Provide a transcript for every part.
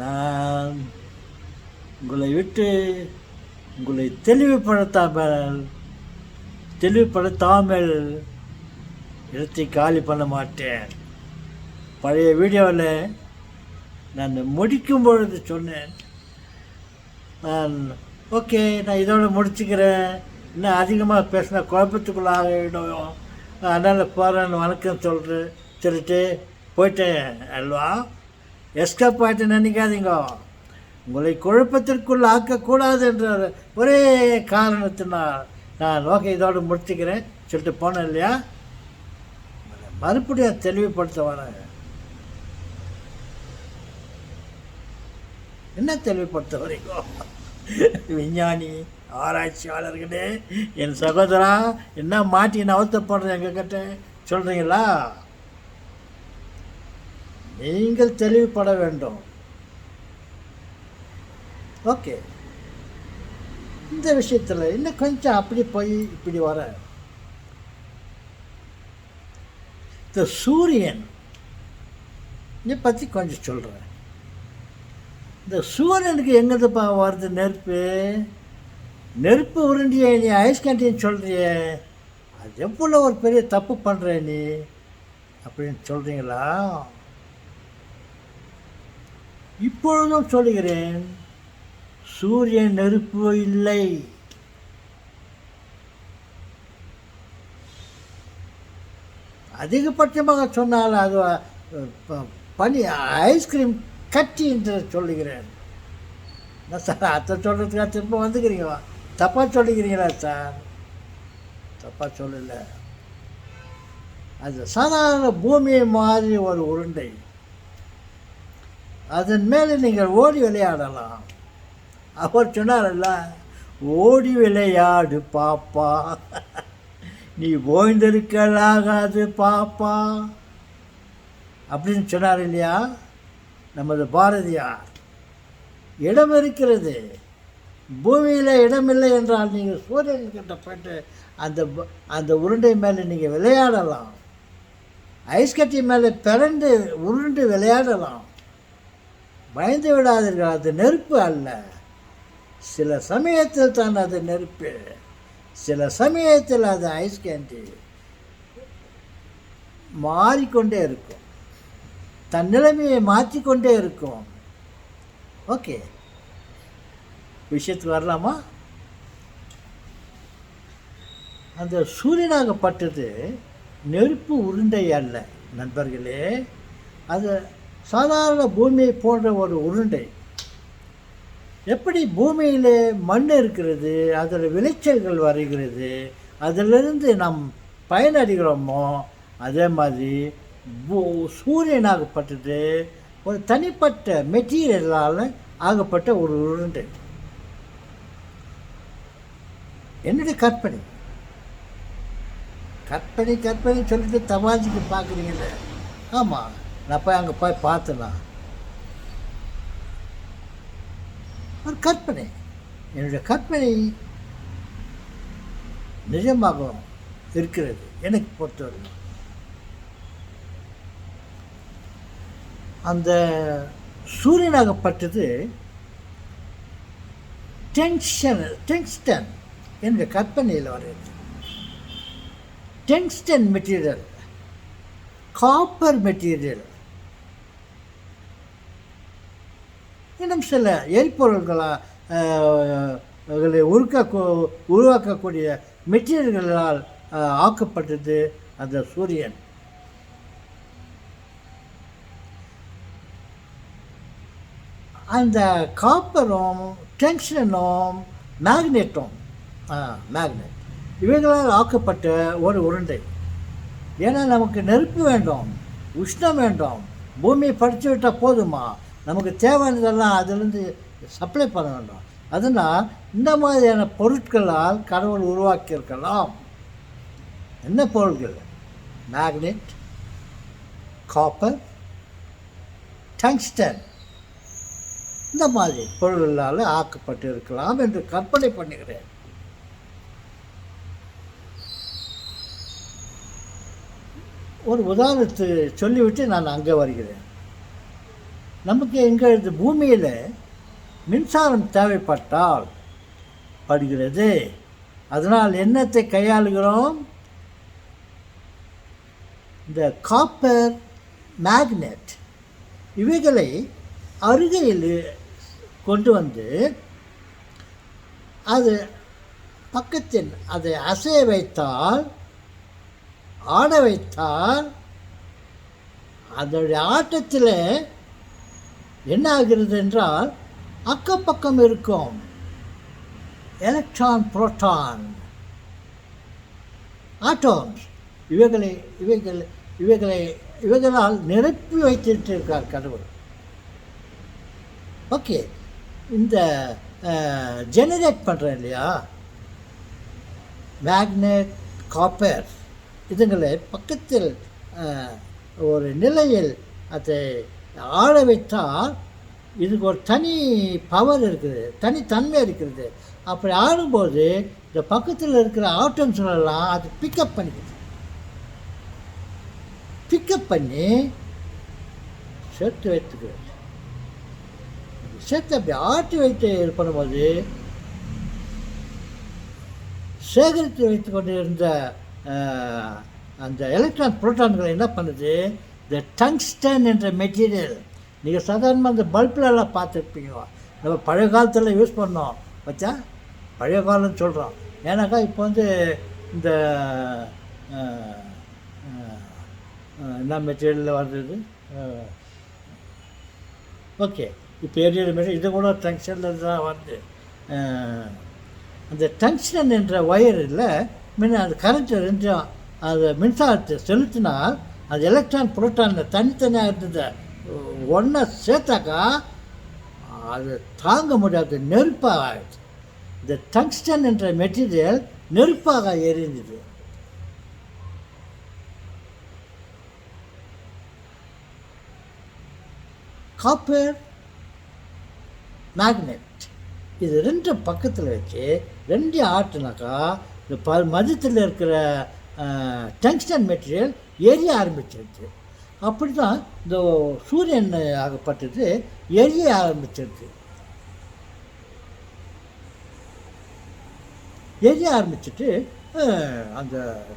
நான் உங்களை தெளிவுபடுத்தாமல் இடத்தை காலி பண்ண மாட்டேன். பழைய வீடியோவில் நான் முடிக்கும் பொழுது சொன்னேன், நான் ஓகே நான் இதோட முடிச்சுக்கிறேன், இன்னும் அதிகமாக பேசினா குழப்பத்துக்குள்ள ஆகிடும், அதனால் போகிறேன்னு வணக்கம் சொல்லிட்டு போயிட்டேன் அல்வா. எஸ்கேப் ஆகிட்டு நினைக்காதீங்க. உங்களை குழப்பத்திற்குள் ஆக்கக்கூடாது என்ற ஒரே காரணத்தினால் நான் ஓகே இதோடு முடிச்சுக்கிறேன் சொல்லிட்டு போனேன் இல்லையா. மறுபடியும் தெளிவுபடுத்த வரேன். என்ன தெளிவுபடுத்த வரீங்க விஞ்ஞானி ஆராய்ச்சியாளர்களே, என் சகோதரா, என்ன மாட்டி நவத்தப்படுறேன் எங்ககிட்ட சொல்கிறீங்களா? நீங்கள் தெளிவுபட வேண்டும். ஓகே, இந்த விஷயத்தில் இன்னும் கொஞ்சம் அப்படி போய் இப்படி வர இந்த சூரியன் இதை பற்றி கொஞ்சம் சொல்கிறேன். இந்த சூரியனுக்கு எங்கேருந்துப்பா வருது நெருப்பு உருண்டிய நீ ஐஸ் கண்டின்னு சொல்கிறிய, அது எவ்வளோ ஒரு பெரிய தப்பு பண்ணுற நீ அப்படின்னு சொல்கிறீங்களா? இப்பொழுதும் சொல்லுகிறேன், சூரியன் நெருப்பு இல்லை. அதிகபட்சமாக சொன்னால் அது பனி ஐஸ்கிரீம் கட்டி என்று சொல்லுகிறேன். என்ன சார் அத்தை சொல்கிறதுக்காக திரும்ப வந்துக்கிறீங்களா? தப்பாக சொல்லிக்கிறீங்களா சார்? தப்பாக சொல்லலை. அது சாதாரண பூமியை மாதிரி ஒரு உருண்டை, அதன் மேலே நீங்கள் ஓடி விளையாடலாம். அவர் சொன்னார்ல, ஓடி விளையாடு பாப்பா, நீ ஓய்ந்திருக்கலாகாது பாப்பா அப்படின்னு சொன்னார் இல்லையா நமது பாரதியார். இடம் இருக்கிறது, பூமியில் இடமில்லை என்றால் நீங்கள் சூரியன்கிட்ட போய்ட்டு அந்த உருண்டை மேலே நீங்கள் விளையாடலாம். ஐஸ் கட்டி மேலே பிறண்டு உருண்டு விளையாடலாம். பயந்து விடாதீர்கள், அது நெருப்பு அல்ல. சில சமயத்தில் தான் அது நெருப்பு, சில சமயத்தில் அது ஐஸ் கேண்டி மாறிக்கொண்டே இருக்கும், தன் நிலைமையை மாற்றிக்கொண்டே இருக்கும். ஓகே, விஷயத்துக்கு வரலாமா? அந்த சூரியனாகப்பட்டது நெருப்பு உருண்டை அல்ல நண்பர்களே, அது சாதாரண பூமியை போன்ற ஒரு உருண்டை. எப்படி பூமியில் மண் இருக்கிறது, அதில் விளைச்சல்கள் வருகிறது, அதிலிருந்து நாம் பயனடைகிறோமோ, அதே மாதிரி சூரியனாகப்பட்டது ஒரு தனிப்பட்ட மெட்டீரியலால் ஆகப்பட்ட ஒரு உருண்டை. என்னுடைய கற்பனை கற்பனை கற்பனை சொல்லிட்டு தமாஜிக்கு பார்க்குறீங்களே. ஆமாம், நான் போய் அங்கே போய் பார்த்தேன்னா ஒரு கற்பனை, என்னுடைய கற்பனை நிஜமாக இருக்கிறது எனக்கு பொறுத்தவரை. அந்த சூரியனாகப்பட்டது டங்ஸ்டன் என்னுடைய கற்பனையில் வருகிறது. டங்ஸ்டன் மெட்டீரியல், காப்பர் மெட்டீரியல், இன்னும் சில எரிபொருள்களால் உருவாக்கக்கூடிய மெட்டீரியல்களால் ஆக்கப்பட்டது அந்த சூரியன். அந்த காப்பரும் டங்ஸ்டனும் மேக்னெட் இவைகளால் ஆக்கப்பட்ட ஒரு உருண்டை. ஏன்னா நமக்கு நெருப்பு வேண்டும், உஷ்ணம் வேண்டும், பூமியை படித்து விட்டால் போதுமா, நமக்கு தேவையானதெல்லாம் அதிலிருந்து சப்ளை பண்ண வேண்டும். அதனால் இந்த மாதிரியான பொருட்களால் கடவுள் உருவாக்கியிருக்கலாம். என்ன பொருட்கள்? மேக்னெட், காப்பர், டங்ஸ்டன், இந்த மாதிரி பொருள்களால் ஆக்கப்பட்டு இருக்கலாம் என்று கற்பனை பண்ணுகிறேன். ஒரு உதாரணத்தை சொல்லிவிட்டு நான் அங்கே வருகிறேன். நமக்கு எங்கே இந்த பூமியில் மின்சாரம் தேவைப்பட்டால் படுகிறது. அதனால் என்னத்தை கையாளுகிறோம்? இந்த காப்பர், மேக்னெட் இவைகளை அருகையில் கொண்டு வந்து அது பக்கத்தில் அதை அசைய வைத்தால், ஆட வைத்தால், அதனுடைய ஆட்டத்தில் என்ன ஆகிறது என்றால் அக்கப்பக்கம் இருக்கும் எலக்ட்ரான், புரோட்டான், ஆட்டோம்ஸ் இவைகளால் நிரப்பி வைத்திருக்கிறார் கடவுள். ஓகே, இந்த ஜெனரேட் பண்ணுறேன் இல்லையா, மேக்னெட், காப்பர் இதுங்களை பக்கத்தில் ஒரு நிலையில் அதை ஆட வைத்தால் இதுக்கு ஒரு தனி பவர் இருக்குது, தனித்தன்மை இருக்கிறது. அப்படி ஆடும்போது இந்த பக்கத்தில் இருக்கிற ஆட்டம்ஸ்களெல்லாம் அது பிக்கப் பண்ணிக்குது. பிக்கப் பண்ணி சேர்த்து வைத்துக்கிறது. சேர்த்து அப்படி ஆட்டி வைத்து பண்ணும்போது சேகரித்து வைத்து கொண்டு இருந்த அந்த எலக்ட்ரான், புரோட்டான்களை என்ன பண்ணுது? இந்த டங்ஸ்டன் என்ற மெட்டீரியல், நீங்கள் சாதாரணமாக அந்த பல்பிலெல்லாம் பார்த்துருப்பீங்க. நம்ம பழைய காலத்தில் யூஸ் பண்ணோம் வச்சா, பழைய காலம்னு சொல்கிறோம். ஏன்னாக்கா இப்போ வந்து இந்த என்ன மெட்டீரியலில் வர்றது, ஓகே இப்போ எரியல் மெட்டீரியல் இது கூட டங்ஸ்டனில் தான் வருது. அந்த டங்ஸ்டன் என்ற ஒயரில் அந்த கரண்ட்டு ரெண்டும் அது மின்சாரத்தை செலுத்தினால் அது எலக்ட்ரான், புரோட்டான் தனித்தனியாக இருந்தது ஒன்றா சேர்த்தாக்கா அது தாங்க முடியாது, நெருப்பாக ஆகிடுது. இந்த டங்ஸ்டன் என்ற மெட்டீரியல் நெருப்பாக எரிந்தது. காப்பர், மேக்னெட் இது ரெண்டும் பக்கத்தில் வச்சு ரெண்டு ஆட்டுனாக்கா இந்த மதியத்தில் இருக்கிற டங்ஸ்டன் மெட்டீரியல் எரிய ஆரம்பிச்சிருச்சு. அப்படி தான் இந்த சூரியன் ஆகப்பட்டது எரிய ஆரம்பிச்சிருச்சு. எரிய ஆரம்பிச்சுட்டு அந்த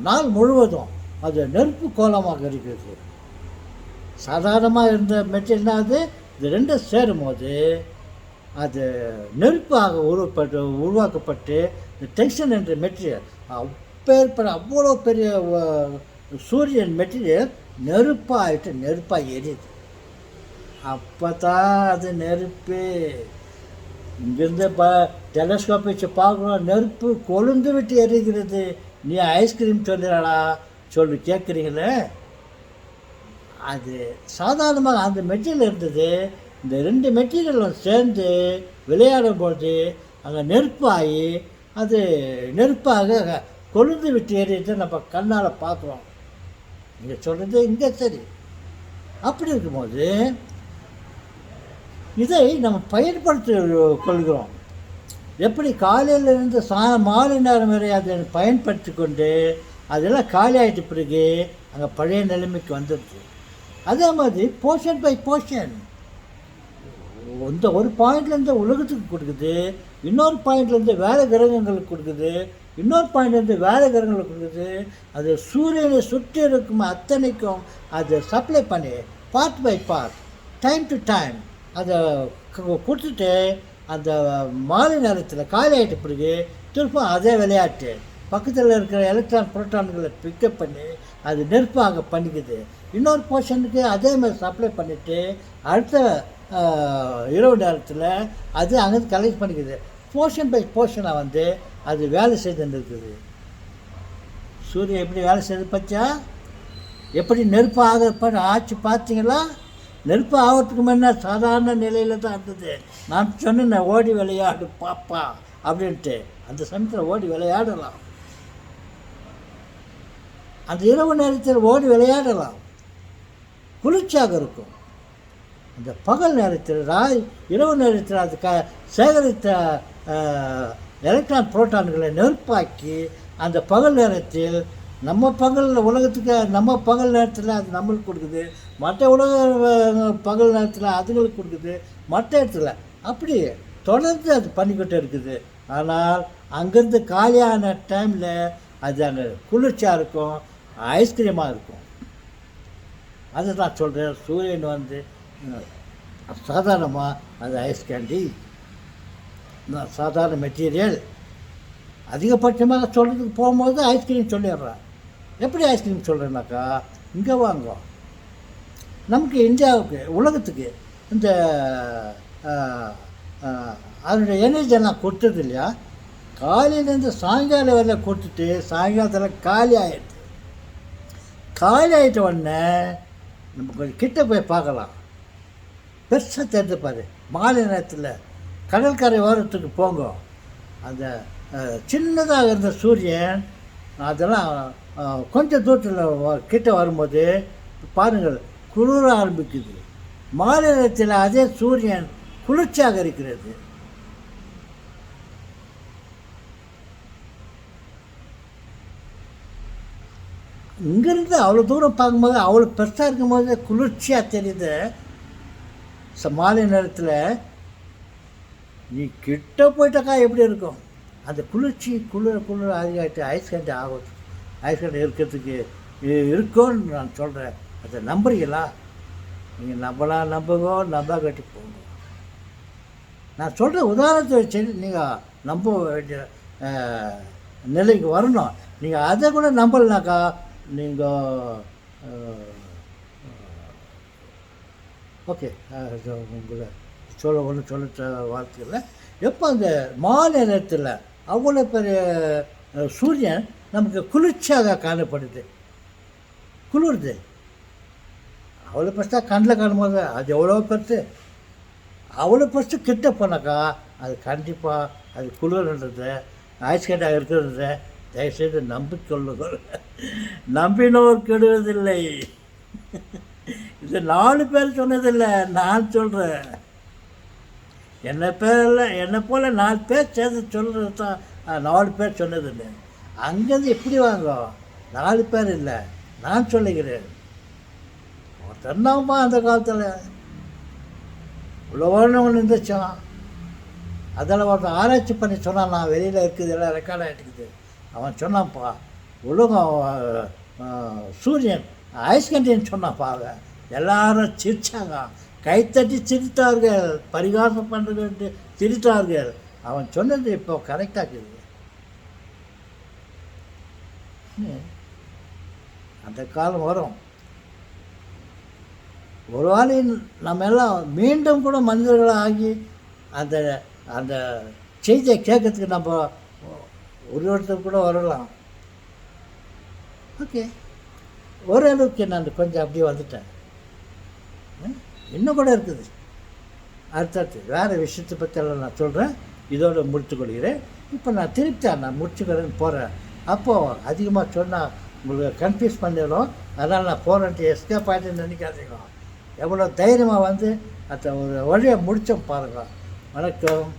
நாள் முழுவதும் அது நெருப்பு கோலமாக இருக்கிறது. சாதாரணமாக இருந்த மெட்டீரியல்னாவது இது ரெண்டும் சேரும் போது அது நெருப்பாக உருவாக்கப்பட்டு இந்த டங்ஸ்டன் என்ற மெட்டீரியல் அவ்வளோ பெரிய சூரியன் மெட்டீரியல் நெருப்பாக எரியுது. அப்போ தான் அது நெருப்பு. இங்கேருந்து டெலஸ்கோப் வச்சு பார்க்குறோம், நெருப்பு கொழுந்து விட்டு எரிகிறது. நீ ஐஸ்கிரீம் சொல்லுறாடா கேட்குறீங்களே, அது சாதாரணமாக அந்த மெட்டீரியல் இருந்தது. இந்த ரெண்டு மெட்டீரியலும் சேர்ந்து விளையாடும்போது அங்கே நெருப்பாகி அது நெருப்பாக கொழுந்து விட்டு எறியதை நம்ம கண்ணால் பார்க்குறோம். நீங்கள் சொல்கிறது இங்கே சரி. அப்படி இருக்கும்போது இதை நம்ம பயன்படுத்தி கொள்கிறோம். எப்படி காலையிலிருந்து மாலை நேரம் வரை அதை பயன்படுத்தி கொண்டு அதெல்லாம் காலி ஆகிட்ட பிறகு அங்கே பழைய நிலைமைக்கு வந்துடுது. அதே மாதிரி போர்ஷன் பை போர்ஷன் இந்த ஒரு பாயிண்ட்லேருந்து உலகத்துக்கு கொடுக்குது, இன்னொரு பாயிண்ட்லேருந்து வேலை கிரகங்களுக்கு கொடுக்குது, இன்னொரு பாயிண்ட்லேருந்து வேலை கிரகங்களுக்கு கொடுக்குது. அது சூரியனை சுற்றி இருக்கும் அத்தனைக்கும் அதை சப்ளை பண்ணி part by part, time to time அதை கொடுத்துட்டு அந்த மாலை நேரத்தில் காலி ஆகிட்ட பிறகு திருப்பம் அதே விளையாட்டு பக்கத்தில் இருக்கிற எலக்ட்ரான், புரோட்டான்களை பிக்கப் பண்ணி அது நெருப்பாக பண்ணிக்குது. இன்னொரு போர்ஷனுக்கு அதே மாதிரி சப்ளை பண்ணிவிட்டு அடுத்த இரவு நேரத்தில் அது அங்கேருந்து கலெக்ட் பண்ணிக்குது. போர்ஷன் பை போர்ஷனாக வந்து அது வேலை செய்துன்னு இருக்குது. சூரியன் எப்படி வேலை செய்து பச்சா, எப்படி நெருப்பு ஆச்சு பார்த்தீங்களா? நெருப்பு ஆகிறதுக்கு முன்னே சாதாரண நிலையில் தான் இருந்தது. நான் சொன்னேன் ஓடி விளையாடு பாப்பா அப்படின்ட்டு. அந்த சமயத்தில் ஓடி விளையாடலாம், அந்த இரவு நேரத்தில் ஓடி விளையாடலாம், குளிர்ச்சியாக இருக்கும். அந்த பகல் நேரத்தில் இரவு நேரத்தில் அது சேகரித்த எலக்ட்ரான், புரோட்டான்களை நெருப்பாக்கி அந்த பகல் நேரத்தில் நம்ம பகல் உலகத்துக்கு நம்ம பகல் நேரத்தில் அது நம்மளுக்கு கொடுக்குது, மற்ற உலக பகல் நேரத்தில் அதுங்களுக்கு கொடுக்குது, மற்ற இடத்துல அப்படி தொடர்ந்து அது பண்ணிக்கிட்டே இருக்குது. ஆனால் அங்கேருந்து காலியான டைமில் அது அங்கே குளிர்ச்சியாக இருக்கும், ஐஸ்கிரீமாக இருக்கும். அதை நான் சொல்கிறேன். சூரியன் வந்து சாதாரணமாக அது ஐஸ் கேண்டி, சாதாரண மெட்டீரியல். அதிகபட்சமாக சொல்கிறதுக்கு போகும்போது ஐஸ்கிரீம் சொல்லிடுறான். எப்படி ஐஸ்கிரீம் சொல்கிறேன்னாக்கா, இங்கே வாங்க, நமக்கு இந்தியாவுக்கு உலகத்துக்கு இந்த அதனுடைய எனர்ஜியெல்லாம் கொடுத்தது இல்லையா, காலையிலேருந்து சாயங்காலம் வரையில கொடுத்துட்டு சாயங்காலத்தில் காலி ஆகிடுது. காலி ஆகிட்ட உடனே நம்ம கொஞ்சம் கிட்ட போய் பார்க்கலாம், பெருசாக தெரிஞ்சுப்பார். மாலை நேரத்தில் கடற்கரை ஓரத்துக்கு போங்க, அந்த சின்னதாக இருந்த சூரியன் அதெல்லாம் கொஞ்சம் தூரத்தில் கிட்ட வரும்போது பாருங்கள் குளிர ஆரம்பிக்குது. மாலை நேரத்தில் அதே சூரியன் குளிர்ச்சியாக இருக்கிறது. இங்கேருந்து அவ்வளோ தூரம் பார்க்கும்போது அவ்வளோ பெருசாக இருக்கும்போது குளிர்ச்சியாக தெரியுது. மாலை நேரத்தில் நீ கிட்ட போயிட்டாக்கா எப்படி இருக்கும், அந்த குளிர்ச்சி குளிர அதிகமாகிட்டு ஐஸ் கண்டி ஆகும். ஐஸ் கண்டி இருக்கிறதுக்கு இருக்கும்னு நான் சொல்கிறேன். அதை நம்புறீங்களா? நீங்கள் நம்புங்க, நம்ப கட்டி போங்க. நான் சொல்கிற உதாரணத்தை வச்சு நீங்கள் நம்ப வேண்டிய நிலைக்கு வரணும். நீங்கள் அதை கூட நம்பலைனாக்கா நீங்கள் ஓகே உங்களை சொல்ல வார்த்தை இல்லை. எப்போ அந்த மாலை நேரத்தில் அவ்வளோ பெரிய சூரியன் நமக்கு குளிர்ச்சியாக காணப்படுது, குளிருது. அவ்வளோ பெருசாக கண்ணில் காணும்போது அது எவ்வளோ பெருசு, அவ்வளோ பெருசு கிட்ட போனாக்கா அது கண்டிப்பாக அது குளிர்ன்றது ஐஸ்கேட்டாக இருக்கிறது தயவுசெய்து நம்பிக்கொள்ளுங்கள். நம்பினோர் கெடுவதில்லை. இது 4 பேர் சொன்னதில்லை, நான் சொல்கிறேன். என்னை போல் 4 பேர் சேர்ந்து சொல்கிறது தான் 4 பேர் சொன்னதில்லை. அங்கேருந்து எப்படி வாங்க, 4 பேர் இல்லை, நான் சொல்லுகிறேன். ஒருத்தன்னாமா அந்த காலத்தில் இவ்வளோன்னு ஒன்று இருந்துச்சான். அதில் ஒருத்தன் ஆராய்ச்சி பண்ணி சொன்னான், நான் வெளியில் இருக்குது எல்லாம் ரெக்கார்ட் ஆகிட்டுக்குது. அவன் சொன்னான்ப்பா, உலகம் சூரியன் ஐஸ் கண்டின்னு சொன்னான்ப்பா. அவன் எல்லாரும் சிரிச்சாங்க, கைத்தட்டி சிரித்தார்கள், பரிகாசம் பண்ணுறது சிரித்தார்கள். அவன் சொன்னது இப்போ கரெக்டாக இருக்குது. அந்த காலம் வரும். ஒரு வாரம் நம்ம எல்லாம் மீண்டும் கூட மனிதர்களாக ஆகி அந்த அந்த செய்தியை கேட்கறதுக்கு நம்ம ஒருத்தர் கூட வரலாம். ஓகே, ஓரளவுக்கு நான் கொஞ்சம் அப்படியே வந்துட்டேன். இன்னும் கூட இருக்குது. அடுத்தடுத்து வேறு விஷயத்தை பற்றியெல்லாம் நான் சொல்கிறேன். இதோடு முடித்துக்கொள்கிறேன். இப்போ நான் நான் முடிச்சுக்கிறேன்னு போகிறேன். அப்போது அதிகமாக சொன்னால் உங்களுக்கு கன்ஃபியூஸ் பண்ணிடும். அதனால் நான் போகிறேன்ட்டு எஸ்கேப் ஆகிட்டுன்னு நினைக்காதீங்க. எவ்வளோ தைரியமாக வந்து அந்த ஒரு வழியை முடித்தோம் பாருங்கள். வணக்கம்.